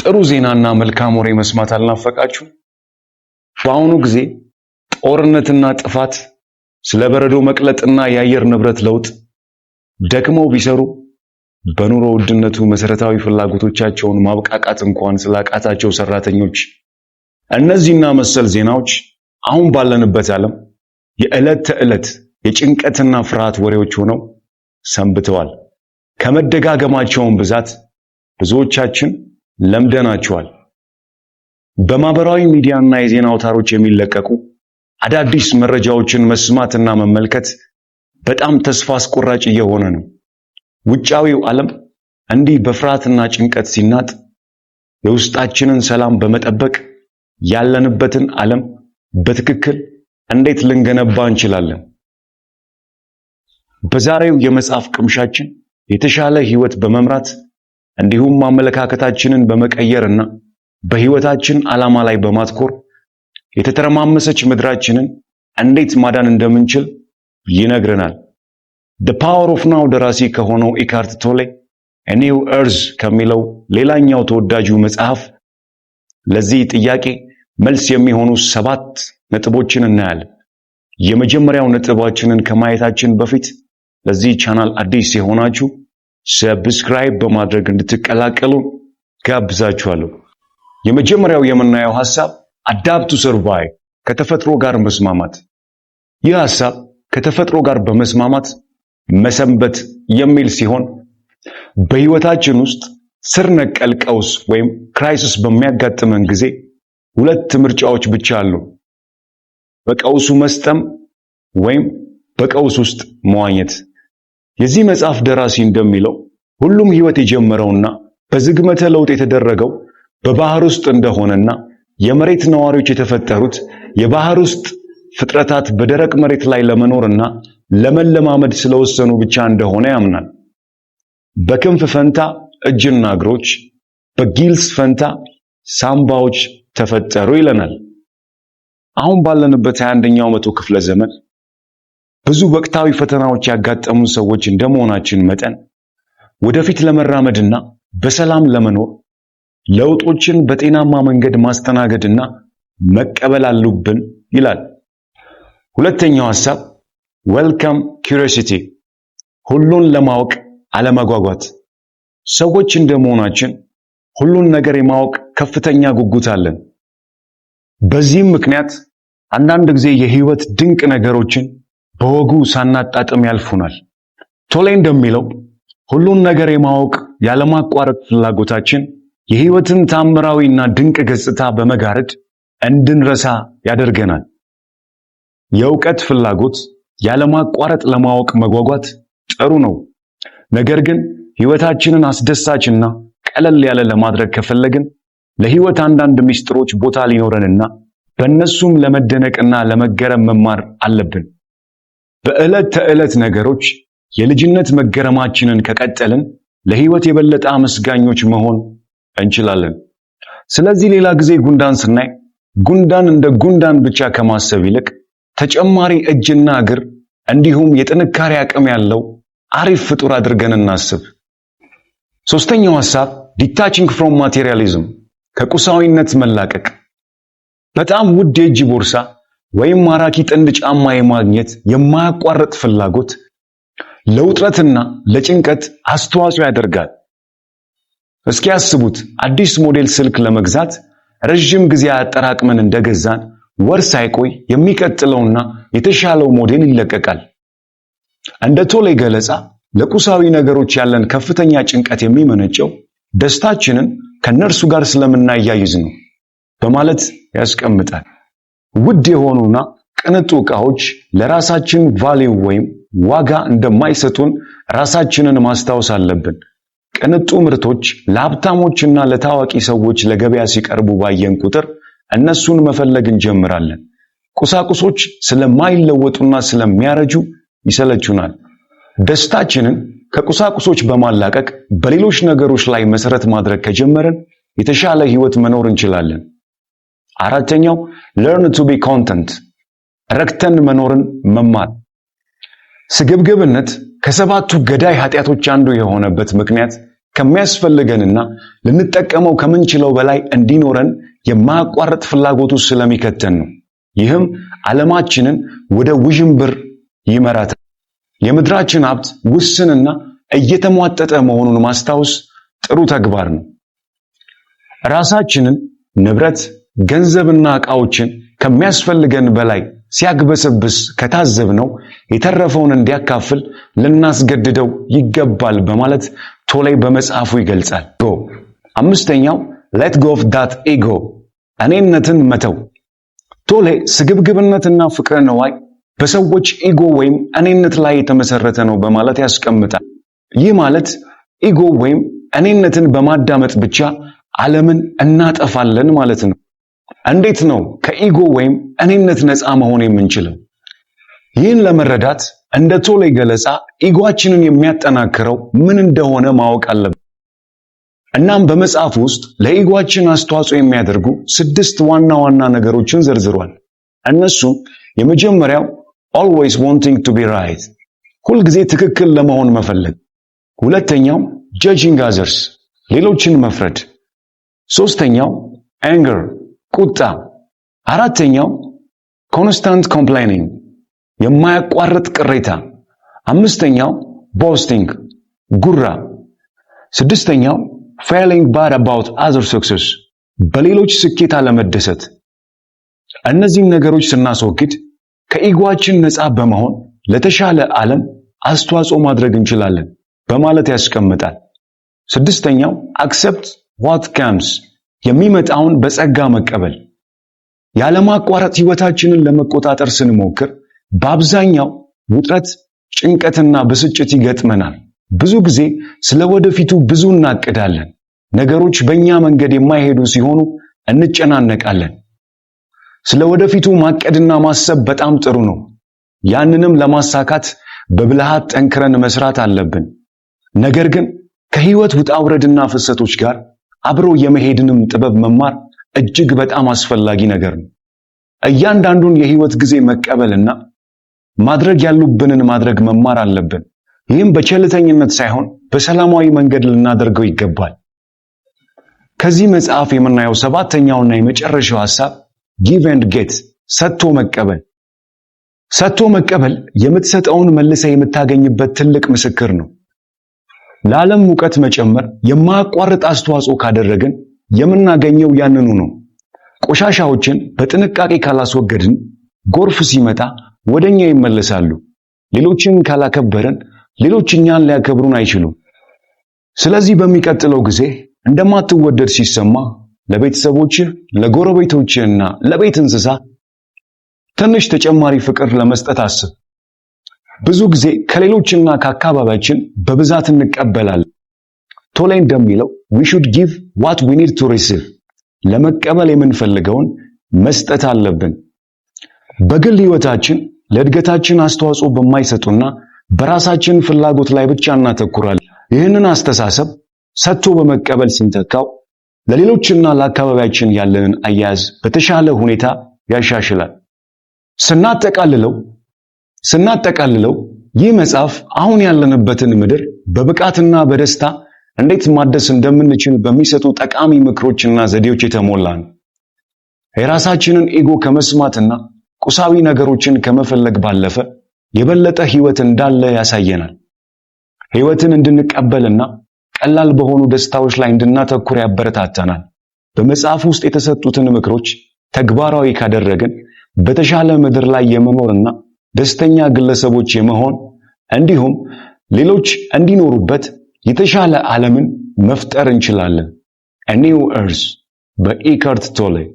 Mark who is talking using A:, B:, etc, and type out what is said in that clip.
A: ጥሩ ዜናና መልካም ወሬ መስማት አልናፈቃችሁ? በአሁኑ ጊዜ ጦርነትና ጥፋት፣ ስለ በረዶ መቅለጥና የአየር ንብረት ለውጥ ደክመው ቢሰሩ በኑሮ ውድነቱ መሰረታዊ ፍላጎቶቻቸውን ማብቃቃት እንኳን ስላቃታቸው ሰራተኞች እነዚህና መሰል ዜናዎች አሁን ባለንበት ዓለም የዕለት ተዕለት የጭንቀትና ፍርሃት ወሬዎች ሆነው ሰንብተዋል። ከመደጋገማቸውን ብዛት ብዙዎቻችን ለምደናቸዋል። በማህበራዊ ሚዲያና የዜና አውታሮች የሚለቀቁ አዳዲስ መረጃዎችን መስማትና መመልከት በጣም ተስፋ አስቆራጭ እየሆነ ነው። ውጫዊው ዓለም እንዲህ በፍርሃትና ጭንቀት ሲናጥ የውስጣችንን ሰላም በመጠበቅ ያለንበትን ዓለም በትክክል እንዴት ልንገነባ እንችላለን? በዛሬው የመጽሐፍ ቅምሻችን የተሻለ ህይወት በመምራት እንዲሁም አመለካከታችንን በመቀየርና በህይወታችን ዓላማ ላይ በማትኮር የተተረማመሰች ምድራችንን እንዴት ማዳን እንደምንችል ይነግረናል። The Power of Now ደራሲ ከሆነው ኢካርት ቶሌ A New Earth ከሚለው ሌላኛው ተወዳጁ መጽሐፍ ለዚህ ጥያቄ መልስ የሚሆኑ 7 ነጥቦችን እናያለን። የመጀመሪያው ነጥባችንን ከማየታችን በፊት ለዚህ ቻናል አዲስ የሆናችሁ ሰብስክራይብ በማድረግ እንድትቀላቀሉ ጋብዛችኋለሁ። የመጀመሪያው የምናየው ሐሳብ Adapt to Survive ከተፈጥሮ ጋር መስማማት። ይህ ሐሳብ ከተፈጥሮ ጋር በመስማማት መሰንበት የሚል ሲሆን በህይወታችን ውስጥ ስር ነቀል ቀውስ ወይም ክራይሲስ በሚያጋጥመን ጊዜ 2 ምርጫዎች ብቻ አሉ። በቀውሱ መስጠም ወይም በቀውስ ውስጥ መዋኘት። የዚህ መጽሐፍ ደራሲ እንደሚለው ሁሉም ህይወት የጀመረውና በዝግመተ ለውጥ የተደረገው በባህር ውስጥ እንደሆነና የመሬት ነዋሪዎች የተፈጠሩት የባህር ውስጥ ፍጥረታት በደረቅ መሬት ላይ ለመኖርና ለመለማመድ ስለወሰኑ ብቻ እንደሆነ ያምናል። በክንፍ ፈንታ እጅና እግሮች፣ በጊልስ ፈንታ ሳምባዎች ተፈጠሩ ይለናል። አሁን ባለንበት 21ኛው መቶ ክፍለ ዘመን ብዙ ወቅታዊ ፈተናዎች ያጋጠሙን ሰዎች እንደመሆናችን መጠን ወደፊት ለመራመድና በሰላም ለመኖር ለውጦችን በጤናማ መንገድ ማስተናገድና መቀበል አለብን ይላል። ሁለተኛው ሐሳብ Welcome Curiosity ሁሉን ለማወቅ አለመጓጓት። ሰዎች እንደመሆናችን ሁሉን ነገር የማወቅ ከፍተኛ ጉጉት አለን። በዚህም ምክንያት አንዳንድ ጊዜ የህይወት ድንቅ ነገሮችን በወጉ ሳናጣጥም ያልፉናል። ቶሌ እንደሚለው ሁሉን ነገር የማወቅ ያለማቋረጥ ፍላጎታችን የህይወትን ታምራዊና ድንቅ ገጽታ በመጋረድ እንድንረሳ ያደርገናል። የእውቀት ፍላጎት ያለማቋረጥ ለማወቅ መጓጓት ጥሩ ነው። ነገር ግን ህይወታችንን አስደሳችና ቀለል ያለ ለማድረግ ከፈለግን ለህይወት አንዳንድ ሚስጥሮች ቦታ ሊኖረንና በእነሱም ለመደነቅና ለመገረም መማር አለብን። በዕለት ተዕለት ነገሮች የልጅነት መገረማችንን ከቀጠልን ለህይወት የበለጠ አመስጋኞች መሆን እንችላለን። ስለዚህ ሌላ ጊዜ ጉንዳን ስናይ ጉንዳን እንደ ጉንዳን ብቻ ከማሰብ ይልቅ ተጨማሪ እጅና እግር እንዲሁም የጥንካሬ አቅም ያለው አሪፍ ፍጡር አድርገን እናስብ። ሶስተኛው ሐሳብ Detaching from Materialism ከቁሳዊነት መላቀቅ። በጣም ውድ የእጅ ቦርሳ ወይም ማራኪ ጥንድ ጫማ የማግኘት የማያቋርጥ ፍላጎት ለውጥረትና ለጭንቀት አስተዋጽኦ ያደርጋል። እስኪ ያስቡት፣ አዲስ ሞዴል ስልክ ለመግዛት ረጅም ጊዜ አጠራቅመን እንደገዛን ወር ሳይቆይ የሚቀጥለውና የተሻለው ሞዴል ይለቀቃል። እንደ ቶሌ ገለጻ ለቁሳዊ ነገሮች ያለን ከፍተኛ ጭንቀት የሚመነጨው ደስታችንን ከነርሱ ጋር ስለምናያይዝ ነው በማለት ያስቀምጣል። ውድ የሆኑና ቅንጡ ዕቃዎች ለራሳችን ቫልዩ ወይም ዋጋ እንደማይሰጡን ራሳችንን ማስታወስ አለብን። ቅንጡ ምርቶች ለሀብታሞችና ለታዋቂ ሰዎች ለገበያ ሲቀርቡ ባየን ቁጥር እነሱን መፈለግ እንጀምራለን። ቁሳቁሶች ስለማይለወጡና ስለሚያረጁ ይሰለቹናል። ደስታችንን ከቁሳቁሶች በማላቀቅ በሌሎች ነገሮች ላይ መሰረት ማድረግ ከጀመርን የተሻለ ህይወት መኖር እንችላለን። አራተኛው Learn to be content ረክተን መኖርን መማር። ስግብግብነት ከሰባቱ ገዳይ ኃጢያቶች አንዱ የሆነበት ምክንያት ከሚያስፈልገንና ልንጠቀመው ከምንችለው በላይ እንዲኖረን የማያቋርጥ ፍላጎቱ ስለሚከተን ነው። ይህም ዓለማችንን ወደ ውዥንብር ይመራታል። የምድራችን ሀብት ውስንና እየተሟጠጠ መሆኑን ማስታወስ ጥሩ ተግባር ነው። ራሳችንን ንብረት፣ ገንዘብና ዕቃዎችን ከሚያስፈልገን በላይ ሲያግበሰብስ ከታዘብነው የተረፈውን እንዲያካፍል ልናስገድደው ይገባል በማለት ቶሌይ በመጽሐፉ ይገልጻል። አምስተኛው let go of that ego እኔነትን መተው። ቶሌይ ስግብግብነትና ፍቅረ ነዋይ በሰዎች ኢጎ ወይም እኔነት ላይ የተመሰረተ ነው በማለት ያስቀምጣል። ይህ ማለት ኢጎ ወይም እኔነትን በማዳመጥ ብቻ ዓለምን እናጠፋለን ማለት ነው። እንዴት ነው ከኢጎ ወይም እኔነት ነፃ መሆን የምንችለው? ይህን ለመረዳት እንደ ቶሌይ ገለጻ ኢጎአችንን የሚያጠናክረው ምን እንደሆነ ማወቅ አለብን። እናም በመጽሐፍ ውስጥ ለኢጎአችን አስተዋጽኦ የሚያደርጉ 6 ዋና ዋና ነገሮችን ዘርዝሯል። እነሱም የመጀመሪያው always wanting to be right፣ ሁልጊዜ ትክክል ለመሆን መፈለግ። ሁለተኛው judging others፣ ሌሎችን መፍረድ። ሶስተኛው anger፣ ቁጣ። አራተኛው constant complaining፣ የማያቋርጥ ቅሬታ። አምስተኛው boasting፣ ጉራ። ስድስተኛው feeling bad about other success፣ በሌሎች ስኬት አለመደሰት። እነዚህን ነገሮች ስናስወግድ ከኢጎአችን ነፃ በመሆን ለተሻለ ዓለም አስተዋጽኦ ማድረግ እንችላለን በማለት ያስቀምጣል። ስድስተኛው accept what comes፣ የሚመጣውን በጸጋ መቀበል። ያለማቋረጥ ሕይወታችንን ለመቆጣጠር ስንሞክር በአብዛኛው ውጥረት፣ ጭንቀትና ብስጭት ይገጥመናል። ብዙ ጊዜ ስለ ወደፊቱ ብዙ እናቅዳለን። ነገሮች በእኛ መንገድ የማይሄዱ ሲሆኑ እንጨናነቃለን። ስለ ወደፊቱ ማቀድና ማሰብ በጣም ጥሩ ነው። ያንንም ለማሳካት በብልሃት ጠንክረን መስራት አለብን። ነገር ግን ከሕይወት ውጣ ውረድና ፍሰቶች ጋር አብሮ የመሄድንም ጥበብ መማር እጅግ በጣም አስፈላጊ ነገር ነው። እያንዳንዱን የሕይወት ጊዜ መቀበልና ማድረግ ያሉብንን ማድረግ መማር አለብን። ይህም በቸልተኝነት ሳይሆን በሰላማዊ መንገድ ልናደርገው ይገባል። ከዚህ መጽሐፍ የምናየው 7ኛውና የመጨረሻው ሐሳብ give and get፣ ሰጥቶ መቀበል። ሰጥቶ መቀበል የምትሰጠውን መልሰህ የምታገኝበት ትልቅ ምስክር ነው። ለዓለም ሙቀት መጨመር የማያቋርጥ አስተዋጽኦ ካደረግን የምናገኘው ያንኑ ነው። ቆሻሻዎችን በጥንቃቄ ካላስወገድን ጎርፍ ሲመጣ ወደኛ ይመለሳሉ። ሌሎችን ካላከበረን ሌሎች እኛን ሊያከብሩን አይችሉም። ስለዚህ በሚቀጥለው ጊዜ እንደማትወደድ ሲሰማ ለቤተሰቦችህ፣ ለጎረቤቶችህና ለቤት እንስሳ ትንሽ ተጨማሪ ፍቅር ለመስጠት አስብ። ብዙ ጊዜ ከሌሎችና ከአካባቢያችን በብዛት እንቀበላለን። ቶሌይ እንደሚለው we should give what we need to receive፣ ለመቀበል የምንፈልገውን መስጠት አለብን። በግል ሕይወታችን ለእድገታችን አስተዋጽኦ በማይሰጡና በራሳችን ፍላጎት ላይ ብቻ እናተኩራለን። ይህንን አስተሳሰብ ሰጥቶ በመቀበል ስንተካው ለሌሎችና ለአካባቢያችን ያለንን አያያዝ በተሻለ ሁኔታ ያሻሽላል። ስናጠቃልለው ይህ መጽሐፍ አሁን ያለንበትን ምድር በብቃትና በደስታ እንዴት ማደስ እንደምንችል በሚሰጡ ጠቃሚ ምክሮችና ዘዴዎች የተሞላ ነው። የራሳችንን ኢጎ ከመስማትና ቁሳዊ ነገሮችን ከመፈለግ ባለፈ የበለጠ ሕይወት እንዳለ ያሳየናል። ሕይወትን እንድንቀበልና ቀላል በሆኑ ደስታዎች ላይ እንድናተኩር ያበረታታናል። በመጽሐፍ ውስጥ የተሰጡትን ምክሮች ተግባራዊ ካደረግን በተሻለ ምድር ላይ የመኖርና ደስተኛ ግለሰቦች የመሆን እንዲሁም ሌሎች እንዲኖሩበት የተሻለ ዓለምን መፍጠር እንችላለን። A New Earth በኢካርት ቶሌይ